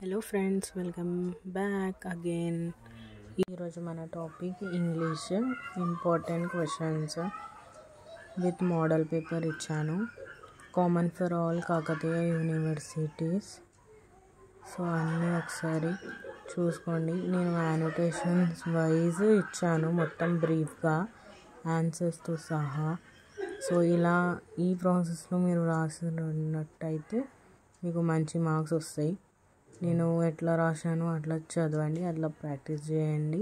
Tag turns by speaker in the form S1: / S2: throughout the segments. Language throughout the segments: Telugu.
S1: Hello friends, welcome back again. ఈరోజు మన topic English important questions with model paper ఇచ్చాను. Common for all Kakatiya universities. So అన్నీ ఒకసారి చూసుకోండి. నేను యానోటేషన్స్ వైజ్ ఇచ్చాను మొత్తం బ్రీఫ్గా, ఆన్సర్స్తో సహా. సో ఇలా ఈ ప్రాసెస్లో మీరు రాసినట్టయితే మీకు మంచి మార్క్స్ వస్తాయి. నేను ఎట్లా రాశానో అట్లా చదవండి, అట్లా ప్రాక్టీస్ చేయండి.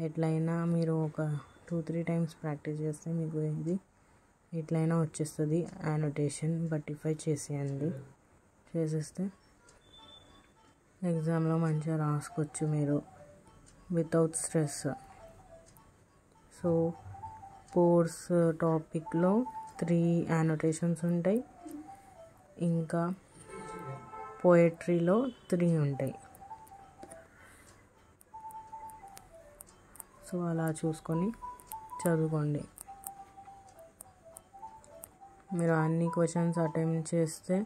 S1: ఎట్లయినా మీరు ఒక 2-3 టైమ్స్ ప్రాక్టీస్ చేస్తే మీకు ఇది ఎట్లయినా వచ్చేస్తుంది. యానోటేషన్ బట్టిఫై చేసేస్తే ఎగ్జామ్లో మంచిగా రాసుకోవచ్చు మీరు వితౌట్ స్ట్రెస్. సో పోర్స్ టాపిక్లో 3 యానోటేషన్స్ ఉంటాయి, ఇంకా పోయట్రీలో 3 ఉంటాయి. సో అలా చూసుకొని చదువుకోండి. మీరు అన్ని క్వశ్చన్స్ అటెంప్ట్ చేస్తే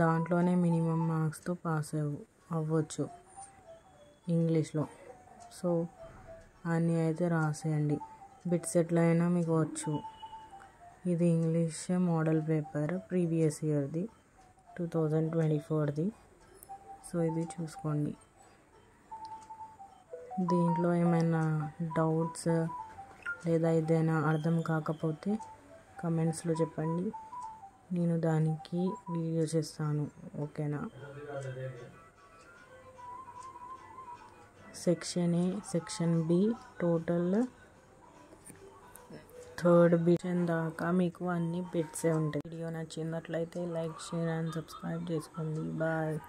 S1: దాంట్లోనే మినిమం మార్క్స్తో పాస్ అవ్వచ్చు ఇంగ్లీష్లో. సో అన్నీ అయితే రాసేయండి. బిట్స్ ఎట్లయినా మీకు వచ్చు. ఇది ఇంగ్లీష్ మోడల్ పేపర్ ప్రీవియస్ ఇయర్ది, 2024ది. సో ఇది చూసుకోండి. దీంట్లో ఏమైనా డౌట్స్ లేదా ఏదైనా అర్థం కాకపోతే కమెంట్స్లో చెప్పండి, నేను దానికి వీడియో చేస్తాను. ఓకేనా? Section A, section B, total 3rd bit దాకా మీకు అన్ని బిట్సే ఉంటాయి. వీడియో నచ్చినట్లయితే లైక్, షేర్ అండ్ సబ్స్క్రైబ్ చేసుకోండి. బాయ్.